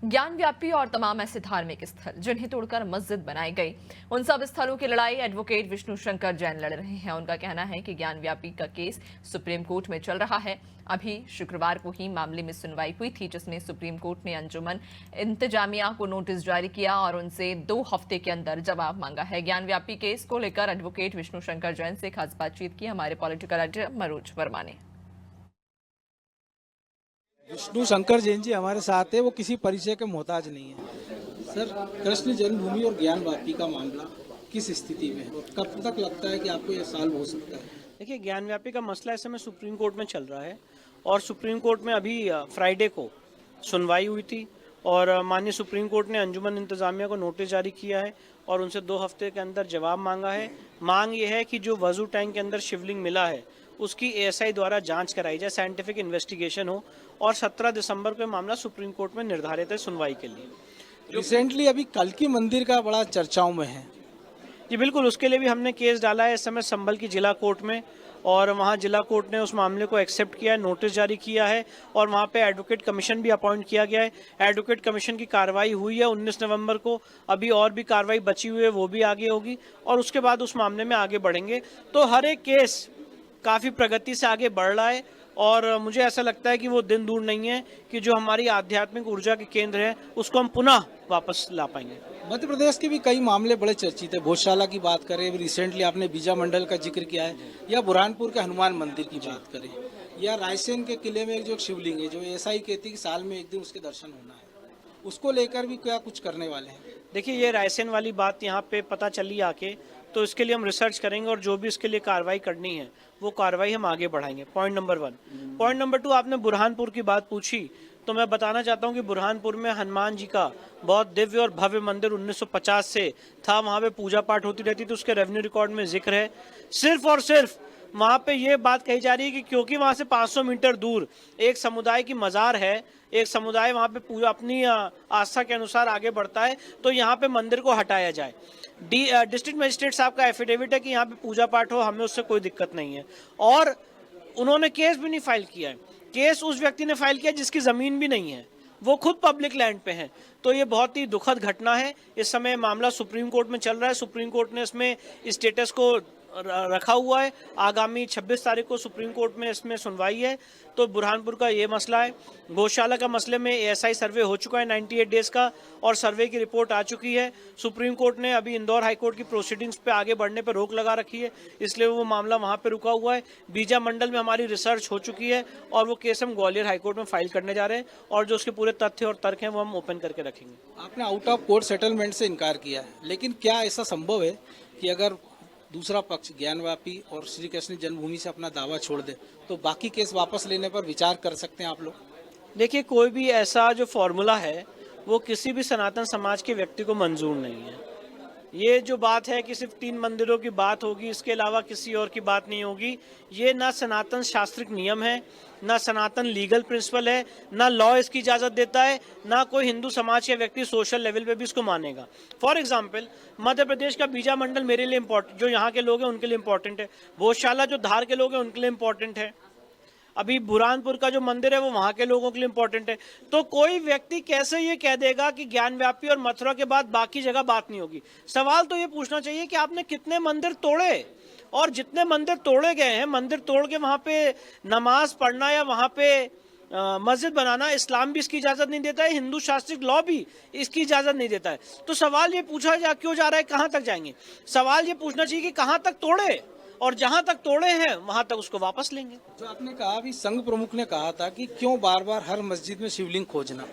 ज्ञान व्यापी और तमाम ऐसे धार्मिक स्थल जिन्हें तोड़कर मस्जिद बनाई गई, उन सब स्थलों की लड़ाई एडवोकेट विष्णु शंकर जैन लड़ रहे हैं। उनका कहना है कि ज्ञान व्यापी का केस सुप्रीम कोर्ट में चल रहा है। अभी शुक्रवार को ही मामले में सुनवाई हुई थी, जिसमें सुप्रीम कोर्ट ने अंजुमन इंतजामिया को नोटिस जारी किया और उनसे 2 हफ्ते के अंदर जवाब मांगा है। ज्ञान व्यापी केस को लेकर एडवोकेट विष्णु शंकर जैन से खास बातचीत की हमारे पॉलिटिकल एडिटर मनोज वर्मा ने। विष्णु शंकर जैन जी हमारे साथ है, वो किसी परिचय के मोहताज नहीं है। सर, कृष्ण जन्मभूमि और ज्ञान वापी का मामला किस स्थिति में है और कब तक लगता है कि आपको यह सॉल्व हो सकता है? देखिए, ज्ञान व्यापी का मसला इस समय सुप्रीम कोर्ट में चल रहा है और सुप्रीम कोर्ट में अभी फ्राइडे को सुनवाई हुई थी और माननीय सुप्रीम कोर्ट ने अंजुमन इंतजामिया को नोटिस जारी किया है और उनसे 2 हफ्ते के अंदर जवाब मांगा है। मांग ये है कि जो वजू टैंक के अंदर शिवलिंग मिला है उसकी एएसआई द्वारा जांच कराई जाए, साइंटिफिक इन्वेस्टिगेशन हो और 17 दिसंबर को मामला सुप्रीम कोर्ट में निर्धारित है सुनवाई के लिए। रिसेंटली अभी कल की मंदिर का बड़ा चर्चाओं में है। जी बिल्कुल, उसके लिए भी हमने केस डाला है इस समय संभल की जिला कोर्ट में और वहाँ जिला कोर्ट ने उस मामले को एक्सेप्ट किया है, नोटिस जारी किया है और वहाँ पे एडवोकेट कमीशन भी अपॉइंट किया गया है। एडवोकेट कमीशन की कार्रवाई हुई है 19 नवंबर को, अभी और भी कार्रवाई बची हुई है, वो भी आगे होगी और उसके बाद उस मामले में आगे बढ़ेंगे। तो हर एक केस काफ़ी प्रगति से आगे बढ़ रहा है और मुझे ऐसा लगता है कि वो दिन दूर नहीं है कि जो हमारी आध्यात्मिक ऊर्जा के केंद्र है उसको हम पुनः वापस ला पाएंगे। मध्य प्रदेश के भी कई मामले बड़े चर्चित है। भोजशाला की बात करें, रिसेंटली आपने बीजा मंडल का जिक्र किया है, या बुरहानपुर के हनुमान मंदिर की बात करें, या रायसेन के किले में एक जो शिवलिंग है, जो एएसआई कहती है कि साल में एक दिन उसके दर्शन होना है, उसको लेकर भी क्या कुछ करने वाले हैं? देखिए, ये रायसेन वाली बात यहाँ पे पता चली आके, तो इसके लिए हम रिसर्च करेंगे और जो भी इसके लिए कार्रवाई करनी है वो कार्रवाई हम आगे बढ़ाएंगे। Point number 1। पॉइंट नंबर 2, आपने बुरहानपुर की बात पूछी तो मैं बताना चाहता हूँ कि बुरहानपुर में हनुमान जी का बहुत दिव्य और भव्य मंदिर 1950 से था, वहाँ पे पूजा पाठ होती रहती थी, उसके रेवेन्यू रिकॉर्ड में जिक्र है। सिर्फ और सिर्फ वहाँ पे ये बात कही जा रही है कि क्योंकि वहाँ से 500 मीटर दूर एक समुदाय की मज़ार है, एक समुदाय वहाँ पे पूजा अपनी आस्था के अनुसार आगे बढ़ता है, तो यहाँ पे मंदिर को हटाया जाए। डिस्ट्रिक्ट मजिस्ट्रेट साहब का एफिडेविट है कि यहाँ पे पूजा पाठ हो, हमें उससे कोई दिक्कत नहीं है और उन्होंने केस भी नहीं फाइल किया है। केस उस व्यक्ति ने फाइल किया जिसकी ज़मीन भी नहीं है, वो खुद पब्लिक लैंड पे है। तो ये बहुत ही दुखद घटना है। इस समय मामला सुप्रीम कोर्ट में चल रहा है, सुप्रीम कोर्ट ने इसमें स्टेटस को रखा हुआ है। आगामी 26 तारीख को सुप्रीम कोर्ट में इसमें सुनवाई है। तो बुरहानपुर का ये मसला है। गौशाला का मसले में एएसआई सर्वे हो चुका है 98 डेज का और सर्वे की रिपोर्ट आ चुकी है। सुप्रीम कोर्ट ने अभी इंदौर हाईकोर्ट की प्रोसीडिंग्स पे आगे बढ़ने पर रोक लगा रखी है, इसलिए वो मामला वहाँ पे रुका हुआ है। बीजा मंडल में हमारी रिसर्च हो चुकी है और वो केस हम ग्वालियर हाईकोर्ट में फाइल करने जा रहे हैं और जो उसके पूरे तथ्य और तर्क हैं वो हम ओपन करके रखेंगे। आपने आउट ऑफ कोर्ट सेटलमेंट से इनकार किया है, लेकिन क्या ऐसा संभव है कि अगर दूसरा पक्ष ज्ञानवापी और श्री कृष्ण जन्मभूमि से अपना दावा छोड़ दे तो बाकी केस वापस लेने पर विचार कर सकते हैं आप लोग? देखिए, कोई भी ऐसा जो फॉर्मूला है वो किसी भी सनातन समाज के व्यक्ति को मंजूर नहीं है। ये जो बात है कि सिर्फ 3 मंदिरों की बात होगी, इसके अलावा किसी और की बात नहीं होगी, ये ना सनातन शास्त्रिक नियम है, ना सनातन लीगल प्रिंसिपल है, ना लॉ इसकी इजाज़त देता है, ना कोई हिंदू समाज के व्यक्ति सोशल लेवल पे भी इसको मानेगा। फॉर एग्जाम्पल, मध्य प्रदेश का बीजा मंडल मेरे लिए इम्पोर्टेंट, जो यहाँ के लोग हैं उनके लिए इम्पोर्टेंट है। भोजशाला जो धार के लोग हैं उनके लिए इम्पोर्टेंट है। अभी बुरहानपुर का जो मंदिर है वो वहाँ के लोगों के लिए इम्पोर्टेंट है। तो कोई व्यक्ति कैसे ये कह देगा कि ज्ञान व्यापी और मथुरा के बाद बाकी जगह बात नहीं होगी? सवाल तो ये पूछना चाहिए कि आपने कितने मंदिर तोड़े, और जितने मंदिर तोड़े गए हैं, मंदिर तोड़ के वहाँ पे नमाज पढ़ना या वहाँ पे मस्जिद बनाना, इस्लाम भी इसकी इजाज़त नहीं देता है, हिंदू शास्त्रिक लॉ भी इसकी इजाज़त नहीं देता है। तो सवाल ये पूछा क्यों जा रहा है, कहाँ तक जाएंगे? सवाल ये पूछना चाहिए कि कहाँ तक तोड़े, और जहां तक तोड़े हैं वहां तक उसको वापस लेंगे। जो आपने कहा, अभी संघ प्रमुख ने कहा था कि क्यों बार बार हर मस्जिद में शिवलिंग खोजना,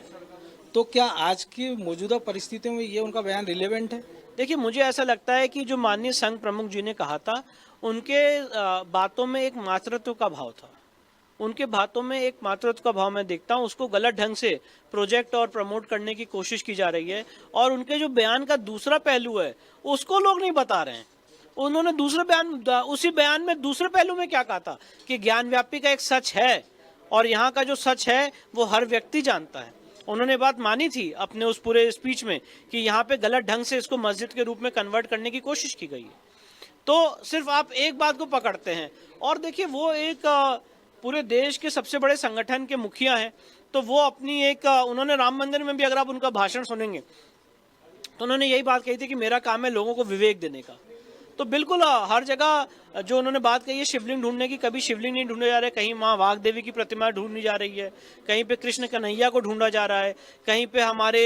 तो क्या आज की मौजूदा परिस्थितियों में ये उनका बयान रिलेवेंट है? देखिए, मुझे ऐसा लगता है कि जो माननीय संघ प्रमुख जी ने कहा था, उनके बातों में एक मातृत्व का भाव था। उनके बातों में एक मातृत्व का भाव मैं देखता हूँ, उसको गलत ढंग से प्रोजेक्ट और प्रमोट करने की कोशिश की जा रही है और उनके जो बयान का दूसरा पहलू है उसको लोग नहीं बता रहे हैं। उन्होंने दूसरे बयान, उसी बयान में दूसरे पहलू में क्या कहा था कि ज्ञान व्यापी का एक सच है और यहाँ का जो सच है वो हर व्यक्ति जानता है। उन्होंने बात मानी थी अपने उस पूरे स्पीच में कि यहाँ पे गलत ढंग से इसको मस्जिद के रूप में कन्वर्ट करने की कोशिश की गई है। तो सिर्फ आप एक बात को पकड़ते हैं और देखिए, वो एक पूरे देश के सबसे बड़े संगठन के मुखिया हैं, तो वो अपनी एक उन्होंने राम मंदिर में भी अगर आप उनका भाषण सुनेंगे तो उन्होंने यही बात कही थी कि मेरा काम है लोगों को विवेक देने का। तो बिल्कुल हर जगह जो उन्होंने बात कही है शिवलिंग ढूंढने की, कभी शिवलिंग नहीं ढूंढे जा रहे, कहीं माँ वाघ देवी की प्रतिमा ढूंढी जा रही है, कहीं पे कृष्ण कन्हैया को ढूंढा जा रहा है, कहीं पे हमारे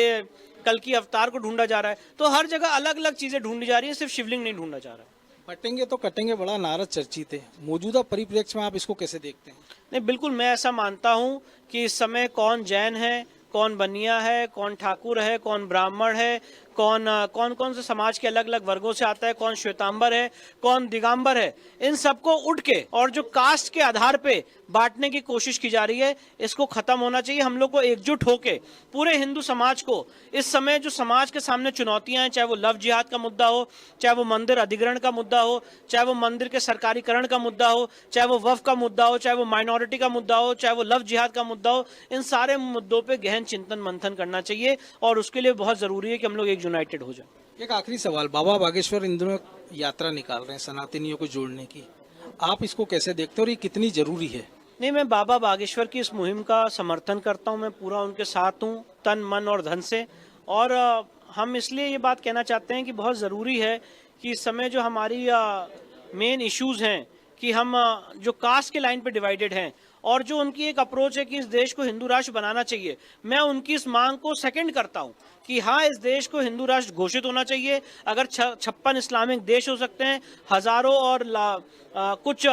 कल की अवतार को ढूंढा जा रहा है। तो हर जगह अलग अलग चीजें ढूंढी जा रही है, सिर्फ शिवलिंग नहीं ढूंढा जा रहा है। बटेंगे तो कटेंगे बड़ा नारा चर्चित है, मौजूदा परिप्रेक्ष्य में आप इसको कैसे देखते हैं? नहीं, बिल्कुल मैं ऐसा मानता हूँ कि इस समय कौन जैन है, कौन बनिया है, कौन ठाकुर है, कौन ब्राह्मण है, कौन से समाज के अलग अलग वर्गों से आता है, कौन श्वेतांबर है, कौन दिगंबर है, इन सबको उठ के और जो कास्ट के आधार पे बांटने की कोशिश की जा रही है, इसको खत्म होना चाहिए। हम लोग को एकजुट होके पूरे हिंदू समाज को इस समय जो समाज के सामने चुनौतियां हैं, चाहे वो लव जिहाद का मुद्दा हो, चाहे वो मंदिर अधिग्रहण का मुद्दा हो, चाहे वो मंदिर के सरकारीकरण का मुद्दा हो, चाहे वो वक्फ का मुद्दा हो, चाहे वो माइनॉरिटी का मुद्दा हो, चाहे वो लव जिहाद का मुद्दा हो, इन सारे मुद्दों पे गहन चिंतन मंथन करना चाहिए और उसके लिए बहुत जरूरी है कि हम लोग एक यूनाइटेड हो जाए। एक आखिरी सवाल, बाबा बागेश्वर इन दिनों यात्रा निकाल रहे हैं सनातनियों को जोड़ने की, आप इसको कैसे देखते हो और ये कितनी जरूरी है? नहीं, मैं बाबा बागेश्वर की इस मुहिम का समर्थन करता हूं, मैं पूरा उनके साथ हूं तन मन और धन से। और हम इसलिए ये बात कहना चाहते हैं कि बहुत ज़रूरी है कि इस समय जो हमारी मेन इश्यूज हैं कि हम जो कास्ट के लाइन पे डिवाइडेड हैं और जो उनकी एक अप्रोच है कि इस देश को हिंदू राष्ट्र बनाना चाहिए, मैं उनकी इस मांग को सेकंड करता हूं कि हाँ, इस देश को हिंदू राष्ट्र घोषित होना चाहिए। अगर 56 इस्लामिक देश हो सकते हैं, हजारों और कुछ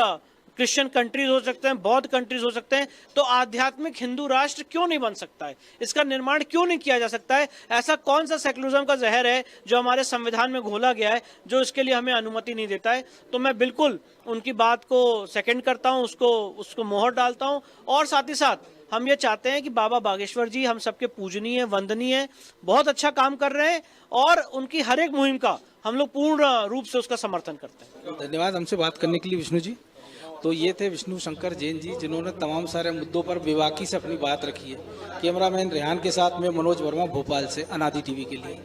क्रिश्चियन कंट्रीज हो सकते हैं, बौद्ध कंट्रीज हो सकते हैं, तो आध्यात्मिक हिंदू राष्ट्र क्यों नहीं बन सकता है? इसका निर्माण क्यों नहीं किया जा सकता है? ऐसा कौन सा सेकुलरिज्म का जहर है जो हमारे संविधान में घोला गया है जो इसके लिए हमें अनुमति नहीं देता है? तो मैं बिल्कुल उनकी बात को सेकंड करता हूं, उसको मोहर डालता हूं। और साथ ही साथ हम ये चाहते हैं कि बाबा बागेश्वर जी हम सबके पूजनीय, वंदनीय, बहुत अच्छा काम कर रहे हैं और उनकी हर एक मुहिम का हम लोग पूर्ण रूप से उसका समर्थन करते हैं। धन्यवाद हमसे बात करने के लिए विष्णु जी। तो ये थे विष्णु शंकर जैन जी, जिन्होंने तमाम सारे मुद्दों पर बेबाकी से अपनी बात रखी है। कैमरामैन रेहान के साथ मैं मनोज वर्मा, भोपाल से, अनादि टीवी के लिए।